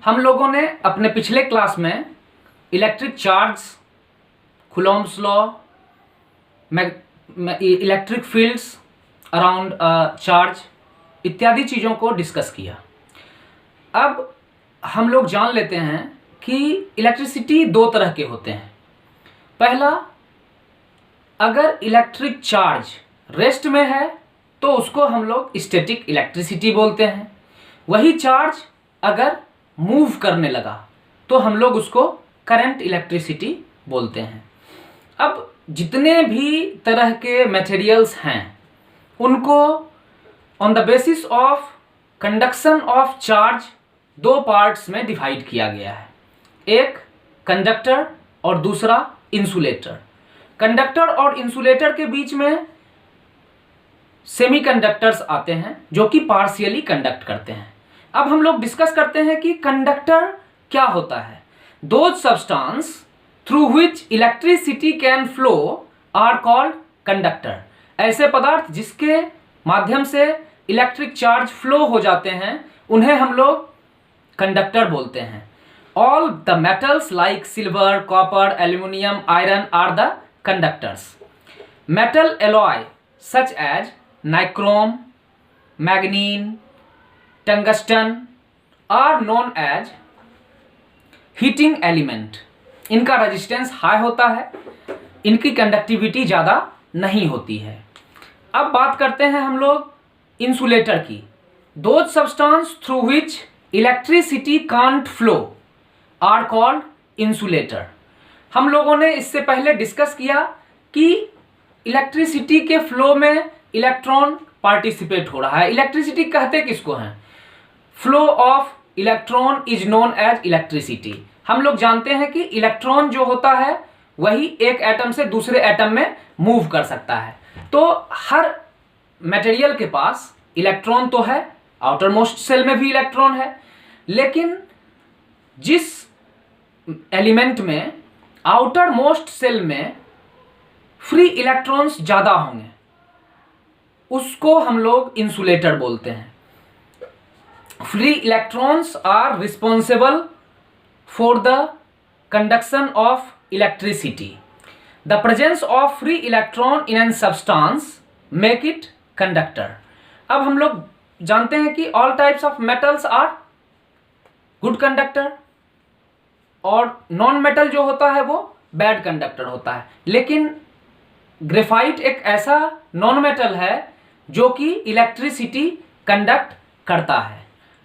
हम लोगों ने अपने पिछले क्लास में electric charge, Coulomb's law, electric fields around charge इत्यादि चीज़ों को डिस्कस किया। अब हम लोग जान लेते हैं कि इलेक्ट्रिसिटी दो तरह के होते हैं। पहला, अगर इलेक्ट्रिक चार्ज रेस्ट में है तो उसको हम लोग स्टैटिक इलेक्ट्रिसिटी बोलते हैं। वही चार्ज अगर मूव करने लगा तो हम लोग उसको करंट इलेक्ट्रिसिटी बोलते हैं। अब जितने भी तरह के मटेरियल्स हैं उनको on the basis of conduction of charge दो पार्ट्स में डिवाइड किया गया है, एक कंडक्टर और दूसरा इंसुलेटर। कंडक्टर और इंसुलेटर के बीच में सेमीकंडक्टर्स आते हैं जो कि पार्शियली कंडक्ट करते हैं। अब हम लोग डिस्कस करते हैं कि कंडक्टर क्या होता है। Those substance through which electricity can flow are called conductor. ऐसे पदार्थ जिसके माध्यम से इलेक्ट्रिक चार्ज फ्लो हो जाते हैं उन्हें हम लोग कंडक्टर बोलते हैं। All the metals like silver, copper, aluminium, iron are the conductors. Metal alloy such as nichrome, manganin, tungsten are known as heating element. इनका रेजिस्टेंस हाई होता है, इनकी कंडक्टिविटी ज़्यादा नहीं होती है। अब बात करते हैं हम लोग इंसुलेटर की। Those substance through which electricity can't flow are called insulator. हम लोगों ने इससे पहले डिस्कस किया कि इलेक्ट्रिसिटी के फ्लो में इलेक्ट्रॉन पार्टिसिपेट हो रहा है। इलेक्ट्रिसिटी कहते किसको हैं? Flow of electron is known as electricity. हम लोग जानते हैं कि इलेक्ट्रॉन जो होता है वही एक एटम से दूसरे एटम में मूव कर सकता है। तो हर मटेरियल के पास इलेक्ट्रॉन तो है, आउटर मोस्ट सेल में भी इलेक्ट्रॉन है, लेकिन जिस एलिमेंट में आउटर मोस्ट सेल में फ्री इलेक्ट्रॉन्स ज़्यादा होंगे उसको हम लोग इंसुलेटर बोलते हैं। Free electrons are responsible for the conduction of electricity. The presence of free electron in an substance make it conductor. अब हम लोग जानते हैं कि all types of metals are good conductor और नॉन मेटल जो होता है वो बैड कंडक्टर होता है। लेकिन ग्रेफाइट एक ऐसा नॉन मेटल है जो कि इलेक्ट्रिसिटी कंडक्ट करता है।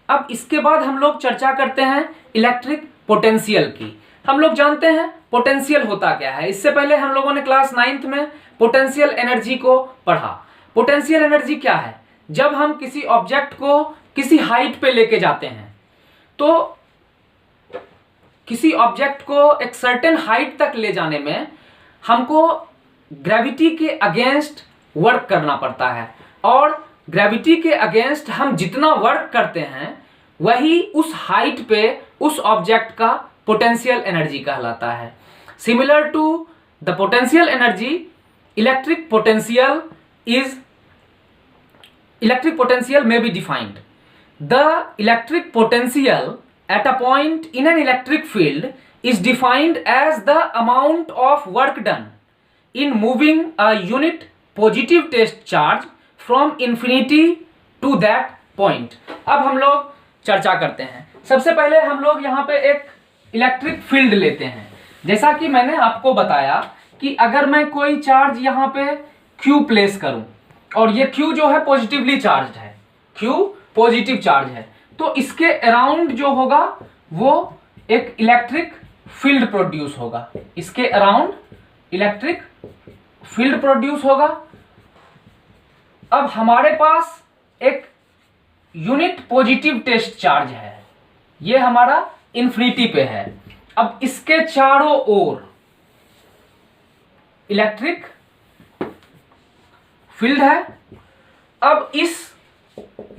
अब इसके बाद हम लोग चर्चा करते हैं इलेक्ट्रिक पोटेंशियल की। हम लोग जानते हैं पोटेंशियल होता क्या है। इससे पहले हम लोगों ने क्लास 9th में पोटेंशियल एनर्जी को पढ़ा। पोटेंशियल एनर्जी क्या है? जब हम किसी ऑब्जेक्ट को किसी हाइट पे लेके जाते हैं तो किसी ऑब्जेक्ट को एक सर्टेन हाइट तक ले जाने में हमको ग्रेविटी के अगेंस्ट वर्क करना पड़ता है, और ग्रेविटी के अगेंस्ट हम जितना वर्क करते हैं वही उस हाइट पे उस ऑब्जेक्ट का पोटेंशियल एनर्जी कहलाता है। Similar to the potential energy, electric potential may be defined. The electric potential at a point in an electric field is defined as the amount of work done in moving a unit positive test charge from infinity to that point. अब हम लोग चर्चा करते हैं। सबसे पहले हम लोग यहाँ पे एक इलेक्ट्रिक फील्ड लेते हैं। जैसा कि मैंने आपको बताया कि अगर मैं कोई चार्ज यहाँ पे Q प्लेस करूं और ये Q जो है पॉजिटिवली चार्ज है, Q पॉजिटिव चार्ज है, तो इसके अराउंड जो होगा वो एक इलेक्ट्रिक फील्ड प्रोड्यूस होगा। इसके अराउंड इलेक्ट्रिक फील्ड प्रोड्यूस होगा। अब हमारे पास एक यूनिट पॉजिटिव टेस्ट चार्ज है, ये हमारा इन्फिनिटी पे है। अब इसके चारों ओर इलेक्ट्रिक फील्ड है। अब इस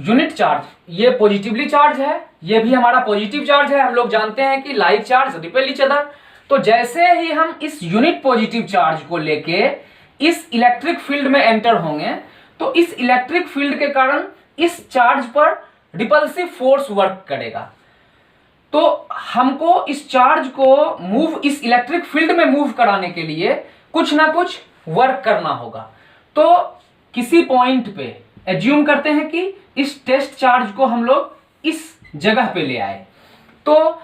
यूनिट चार्ज, ये पॉजिटिवली चार्ज है, ये भी हमारा पॉजिटिव चार्ज है। हम लोग जानते हैं कि like charge repel each other. तो जैसे ही हम इस यूनिट पॉजिटिव चार्ज को लेके इस इलेक्ट्रिक फील्ड में एंटर होंगे तो इस इलेक्ट्रिक फील्ड के कारण इस चार्ज पर रिपल्सिव फोर्स वर्क करेगा। तो हमको इस चार्ज को मूव, इस इलेक्ट्रिक फील्ड में मूव कराने के लिए कुछ ना कुछ वर्क करना होगा। तो किसी पॉइंट पे एज्यूम करते हैं कि इस टेस्ट चार्ज को हम लोग इस जगह पे ले आए, तो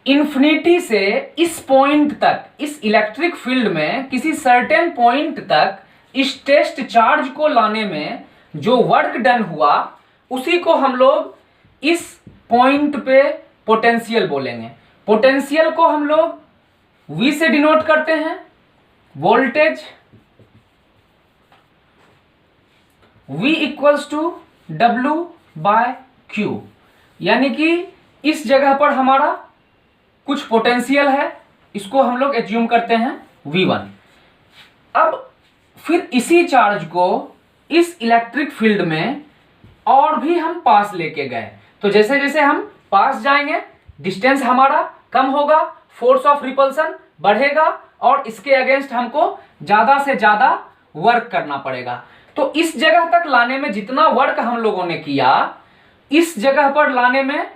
इन्फिनिटी से इस पॉइंट तक, इस इलेक्ट्रिक फील्ड में किसी सर्टेन पॉइंट तक इस टेस्ट चार्ज को लाने में जो वर्क डन हुआ उसी को हम लोग इस पॉइंट पे पोटेंशियल बोलेंगे। पोटेंशियल को हम लोग V से डिनोट करते हैं, voltage V equals to W/Q, यानी कि इस जगह पर हमारा कुछ पोटेंशियल है, इसको हम लोग एज्यूम करते हैं V1। अब फिर इसी चार्ज को इस इलेक्ट्रिक फील्ड में और भी हम पास लेके गए, तो जैसे जैसे हम पास जाएंगे डिस्टेंस हमारा कम होगा, फोर्स ऑफ रिपल्सन बढ़ेगा और इसके अगेंस्ट हमको ज़्यादा से ज़्यादा वर्क करना पड़ेगा। तो इस जगह तक लाने में जितना वर्क हम लोगों ने किया, इस जगह पर लाने में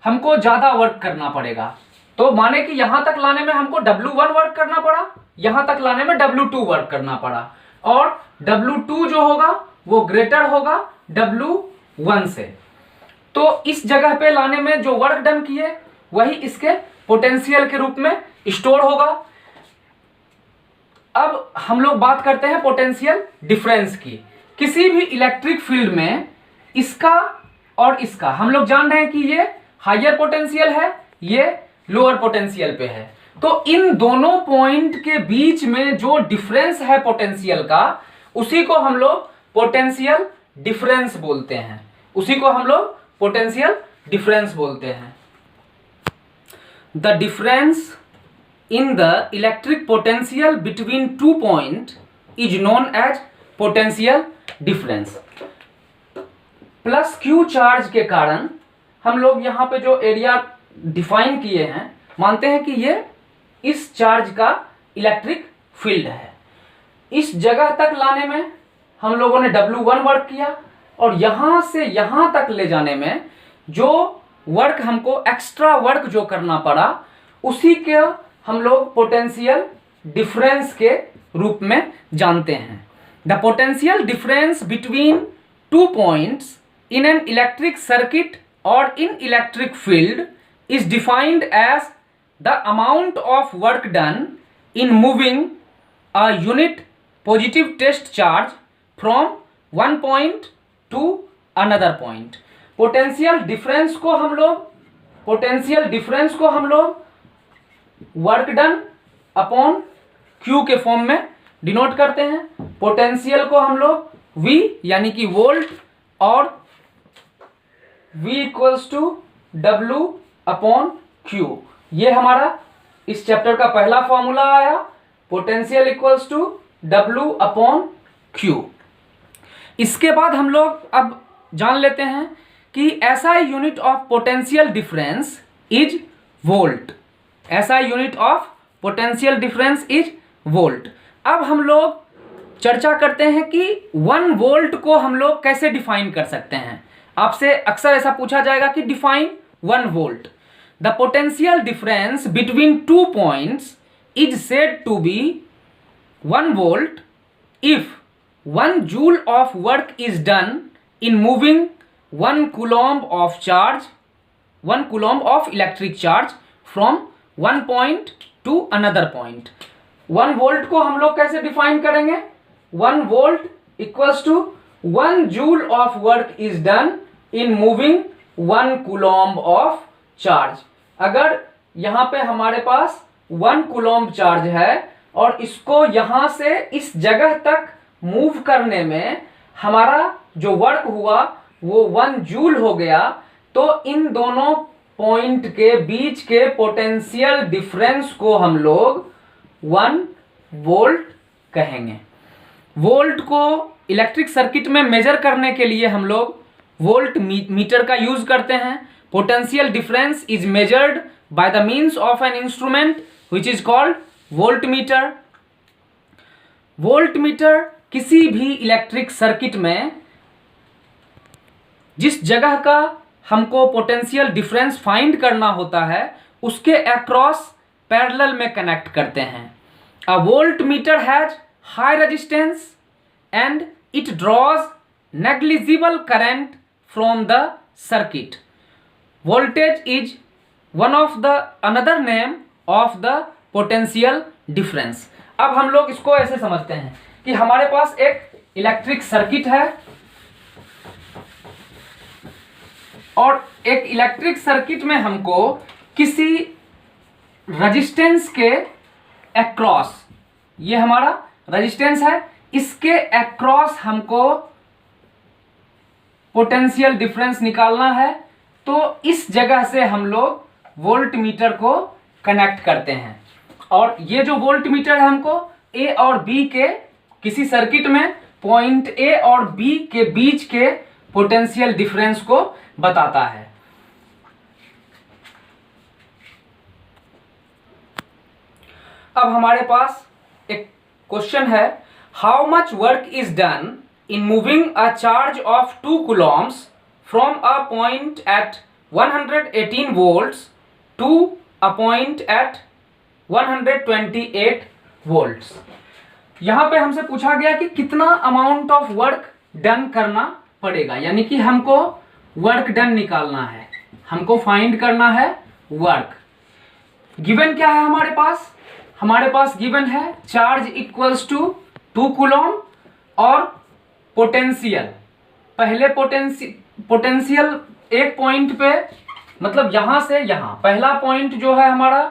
हमको ज़्यादा वर्क करना पड़ेगा। तो माने कि यहाँ तक लाने में हमको W1 वर्क करना पड़ा, यहाँ तक लाने में W2 वर्क करना पड़ा, और W2 जो होगा वो ग्रेटर होगा W1 से। तो इस जगह पे लाने में जो वर्क डन किए वही इसके पोटेंशियल के रूप में स्टोर होगा। अब हम लोग बात करते हैं पोटेंशियल डिफरेंस की। किसी भी इलेक्ट्रिक फील्ड में इसका और इसका, हम लोग जान रहे हैं कि ये हायर पोटेंशियल है, ये लोअर पोटेंशियल पे है, तो इन दोनों पॉइंट के बीच में जो डिफरेंस है पोटेंशियल का, उसी को हम लोग पोटेंशियल डिफरेंस बोलते हैं, उसी को हम लोग पोटेंशियल डिफरेंस बोलते हैं। The difference in the electric potential between two points is known as potential difference। Plus Q charge के कारण हम लोग यहाँ पे जो एरिया डिफाइन किए हैं, मानते हैं कि ये इस चार्ज का इलेक्ट्रिक फील्ड है। इस जगह तक लाने में हम लोगों ने W1 वर्क किया, और यहाँ से यहाँ तक ले जाने में जो वर्क हमको एक्स्ट्रा वर्क जो करना पड़ा, उसी के हम लोग पोटेंशियल डिफरेंस के रूप में जानते हैं। The potential difference between two points in an electric circuit और in electric field is defined as the amount of work done in moving a unit positive test charge from one point to another point. Potential difference को हम लोग work done upon Q के form में denote करते हैं। Potential को हम लोग V यानी कि वोल्ट और V equals to W upon Q, ये हमारा इस चैप्टर का पहला फॉर्मूला आया, potential equals to W upon Q। इसके बाद हम लोग अब जान लेते हैं कि SI unit of potential difference is volt. SI unit of potential difference is volt. अब हम लोग चर्चा करते हैं कि 1 वोल्ट को हम लोग कैसे डिफाइन कर सकते हैं। आपसे अक्सर ऐसा पूछा जाएगा कि define 1 volt. The potential difference between two points is said to be 1 volt if 1 joule of work is done in moving 1 coulomb of charge, 1 coulomb of electric charge from one point to another point. 1 volt को हम लोग कैसे define करेंगे? 1 volt equals to 1 joule of work is done in moving 1 coulomb of charge. अगर यहाँ पे हमारे पास 1 coulomb charge है और इसको यहाँ से इस जगह तक मूव करने में हमारा जो वर्क हुआ वो 1 जूल हो गया, तो इन दोनों पॉइंट के बीच के पोटेंशियल डिफरेंस को हम लोग 1 वोल्ट कहेंगे। वोल्ट को इलेक्ट्रिक सर्किट में मेजर करने के लिए हम लोग वोल्ट मीटर का यूज करते हैं। Potential difference is measured by the means of an instrument which is called volt meter. Volt meter किसी भी इलेक्ट्रिक सर्किट में जिस जगह का हमको पोटेंशियल डिफरेंस फाइंड करना होता है उसके अक्रॉस पैरेलल में कनेक्ट करते हैं। A voltmeter has high resistance and it draws negligible current from the circuit. Voltage is one of the another name of the potential difference. अब हम लोग इसको ऐसे समझते हैं कि हमारे पास एक इलेक्ट्रिक सर्किट है और एक इलेक्ट्रिक सर्किट में हमको किसी रेजिस्टेंस के अक्रॉस, ये हमारा रेजिस्टेंस है, इसके अक्रॉस हमको पोटेंशियल डिफरेंस निकालना है। तो इस जगह से हम लोग वोल्ट मीटर को कनेक्ट करते हैं और ये जो वोल्ट मीटर है हमको ए और बी के किसी सर्किट में पॉइंट ए और बी के बीच के पोटेंशियल डिफरेंस को बताता है। अब हमारे पास एक क्वेश्चन है, how much work is done in moving a charge of 2 coulombs from a point at 118 volts to a point at 128 volts। यहां पे हमसे पूछा गया कि कितना अमाउंट ऑफ वर्क डन करना पड़ेगा, यानी कि हमको वर्क डन निकालना है, हमको फाइंड करना है वर्क। गिवन क्या है हमारे पास गिवन है चार्ज इक्वल्स टू 2 coulomb और पोटेंशियल, पहले पोटेंशियल एक पॉइंट पे, मतलब यहां से यहां पहला पॉइंट जो है हमारा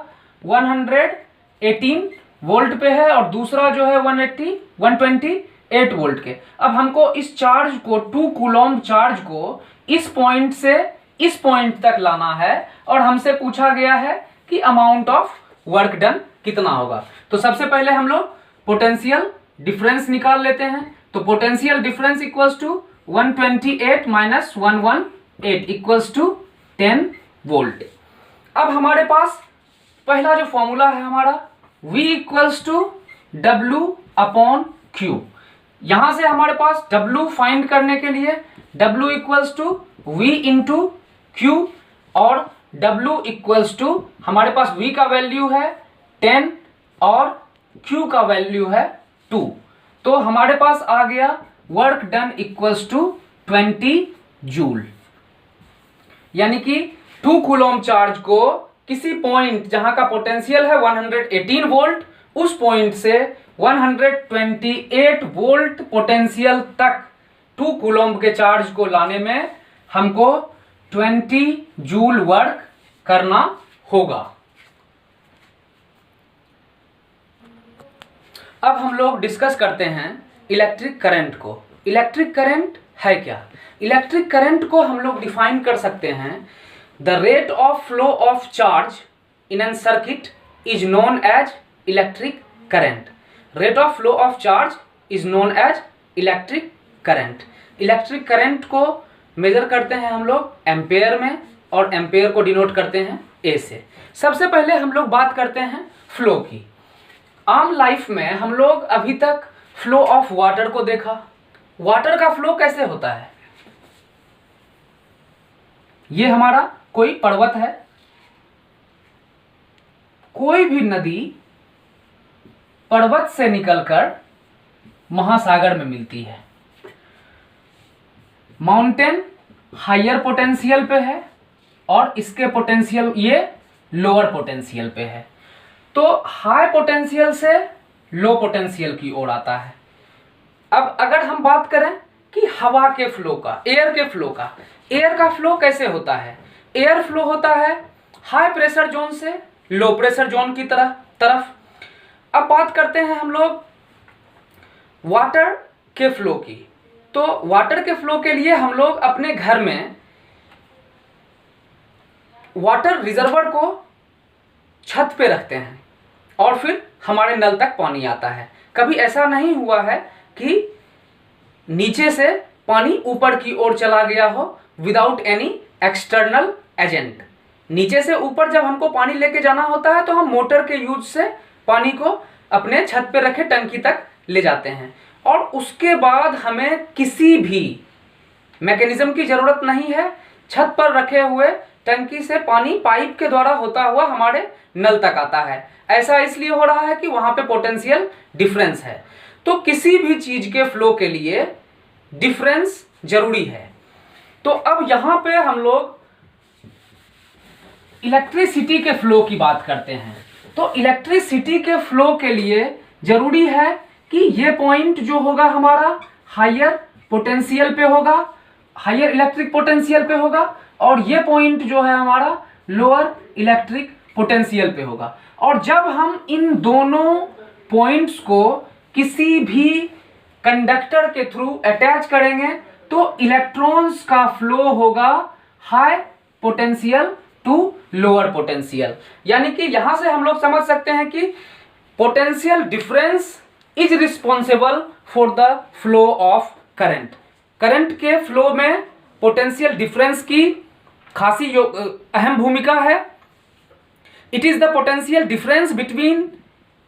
118 वोल्ट पे है और दूसरा जो है 128 वोल्ट के। अब हमको इस चार्ज को 2 coulomb चार्ज को इस पॉइंट से इस पॉइंट तक लाना है और हमसे पूछा गया है कि अमाउंट ऑफ वर्क डन कितना होगा। तो सबसे पहले हम लोग पोटेंशियल डिफरेंस निकाल लेते हैं। तो potential difference equals to 128 minus 118 equals to 10 volt. अब हमारे पास पहला जो फॉर्मूला है हमारा V equals to W upon Q। यहां से हमारे पास W फाइंड करने के लिए W equals to V into Q और W इक्वल्स टू हमारे पास V का वैल्यू है 10 और Q का वैल्यू है 2। तो हमारे पास आ गया work done equals to 20 joule, यानी कि 2 coulomb चार्ज को किसी पॉइंट जहां का पोटेंशियल है 118 वोल्ट, उस पॉइंट से 128 वोल्ट पोटेंशियल तक 2 coulomb के चार्ज को लाने में हमको 20 जूल वर्क करना होगा। अब हम लोग डिस्कस करते हैं इलेक्ट्रिक करंट को। इलेक्ट्रिक करंट है क्या? इलेक्ट्रिक करंट को हम लोग डिफाइन कर सकते हैं, the rate of flow of charge in an circuit is known as electric current. Rate of flow of charge is known as electric current. Electric current को measure करते हैं हम लोग एम्पेयर में और एम्पेयर को डिनोट करते हैं ए से। सबसे पहले हम लोग बात करते हैं फ्लो की। आम लाइफ में हम लोग अभी तक फ्लो ऑफ वाटर को देखा। वाटर का फ्लो कैसे होता है? ये हमारा कोई पर्वत है, कोई भी नदी पर्वत से निकलकर महासागर में मिलती है। माउंटेन हायर पोटेंशियल पे है और इसके पोटेंशियल ये लोअर पोटेंशियल पे है। तो हाई पोटेंशियल से लो पोटेंशियल की ओर आता है। अब अगर हम बात करें कि हवा के फ्लो का, एयर के फ्लो का, एयर का फ्लो कैसे होता है? एयर फ्लो होता है हाई प्रेशर जोन से लो प्रेशर जोन की तरफ। अब बात करते हैं हम लोग वाटर के फ्लो की। तो वाटर के फ्लो के लिए हम लोग अपने घर में वाटर रिजर्वर को छत पे रखते हैं और फिर हमारे नल तक पानी आता है। कभी ऐसा नहीं हुआ है कि नीचे से पानी ऊपर की ओर चला गया हो विदाउट एनी एक्सटर्नल एजेंट। नीचे से ऊपर जब हमको पानी लेके जाना होता है तो हम मोटर के यूज से पानी को अपने छत पे रखे टंकी तक ले जाते हैं और उसके बाद हमें किसी भी मैकेनिज्म की ज़रूरत नहीं है, छत पर रखे हुए टंकी से पानी पाइप के द्वारा होता हुआ हमारे नल तक आता है। ऐसा इसलिए हो रहा है कि वहां पे पोटेंशियल डिफरेंस है। तो किसी भी चीज के फ्लो के लिए डिफरेंस जरूरी है। तो अब यहां पे हम लोग इलेक्ट्रिसिटी के फ्लो की बात करते हैं। तो इलेक्ट्रिसिटी के फ्लो के लिए जरूरी है कि ये पॉइंट जो होगा हमारा हायर पोटेंशियल पे होगा, हायर इलेक्ट्रिक पोटेंशियल पे होगा, और ये पॉइंट जो है हमारा लोअर इलेक्ट्रिक पोटेंशियल पे होगा। और जब हम इन दोनों पॉइंट्स को किसी भी कंडक्टर के थ्रू अटैच करेंगे तो इलेक्ट्रॉन्स का फ्लो होगा high potential to lower potential. यानी कि यहां से हम लोग समझ सकते हैं कि potential difference is responsible for the flow of current. Current के फ्लो में पोटेंशियल डिफरेंस की खासी अहम भूमिका है। It is the potential difference between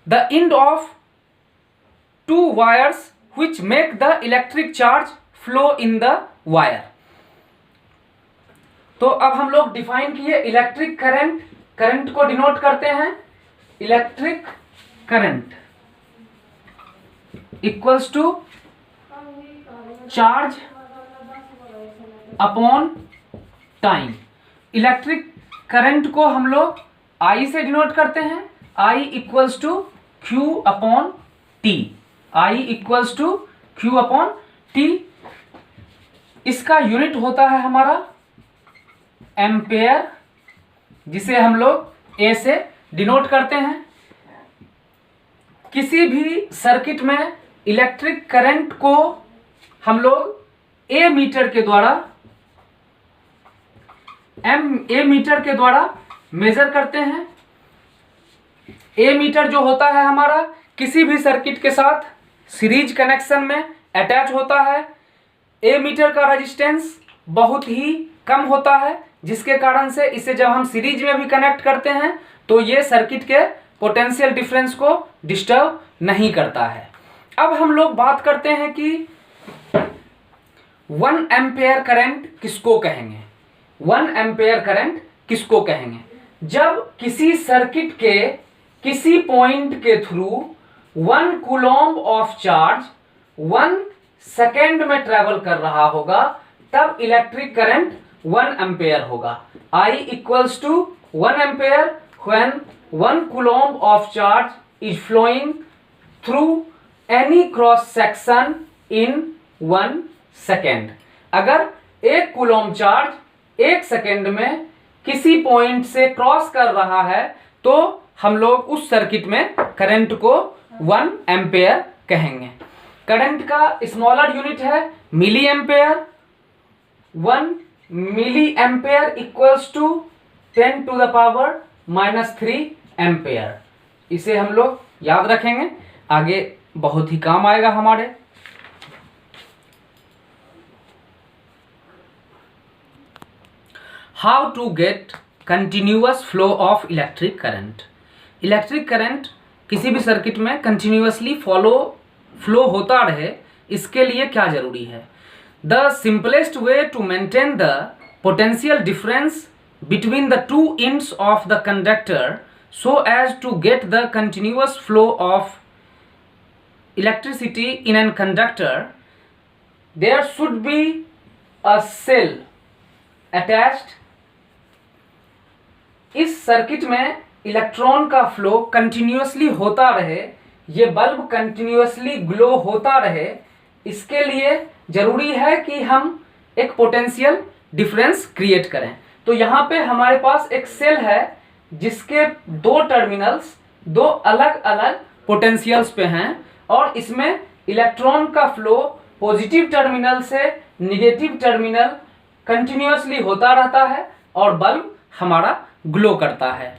the end of two wires which make the electric charge flow in the wire. तो अब हम लोग डिफाइन किए इलेक्ट्रिक करंट। करंट को डिनोट करते हैं electric current equals to charge upon time. Electric current को हम लोग I से डिनोट करते हैं। I equals to Q upon T. I equals to Q upon T. इसका यूनिट होता है हमारा एम्पेयर, जिसे हम लोग A से डिनोट करते हैं। किसी भी सर्किट में इलेक्ट्रिक करंट को हम लोग ए मीटर के द्वारा मेजर करते हैं। ए मीटर जो होता है हमारा किसी भी सर्किट के साथ सीरीज कनेक्शन में अटैच होता है। ए मीटर का रेजिस्टेंस बहुत ही कम होता है, जिसके कारण से इसे जब हम सीरीज में भी कनेक्ट करते हैं तो ये सर्किट के पोटेंशियल डिफरेंस को डिस्टर्ब नहीं करता है। अब हम लोग बात करते हैं कि 1 एम्पेयर करंट किसको कहेंगे। 1 एम्पेयर करंट किसको कहेंगे? जब किसी सर्किट के किसी पॉइंट के through 1 coulomb of charge 1 second में ट्रेवल कर रहा होगा तब इलेक्ट्रिक करंट 1 एम्पेयर होगा। I equals to 1 ampere when 1 coulomb of charge is flowing through any cross section in 1 second। अगर 1 कूलम्ब चार्ज 1 सेकेंड में किसी पॉइंट से क्रॉस कर रहा है तो हम लोग उस सर्किट में करंट को 1 एम्पेयर कहेंगे। करंट का स्मॉलर यूनिट है milli ampere. 1 milli ampere equals to 10 to the power -3 ampere. इसे हम लोग याद रखेंगे, आगे बहुत ही काम आएगा हमारे। How to get continuous flow of electric current. Electric current किसी भी सर्किट में कंटिन्यूअसली फ्लो होता रहे, इसके लिए क्या जरूरी है? The simplest way to maintain the potential difference between the two ends of the conductor so as to get the continuous flow of electricity in a conductor, there should be a cell attached। इस circuit में electron का flow continuously होता रहे, ये bulb continuously glow होता रहे, इसके लिए जरूरी है कि हम एक पोटेंशियल डिफरेंस क्रिएट करें। तो यहाँ पे हमारे पास एक सेल है जिसके 2 टर्मिनल्स 2 अलग अलग पोटेंशियल्स पे हैं और इसमें इलेक्ट्रॉन का फ्लो पॉजिटिव टर्मिनल से निगेटिव टर्मिनल कंटिन्यूअसली होता रहता है और बल्ब हमारा ग्लो करता है।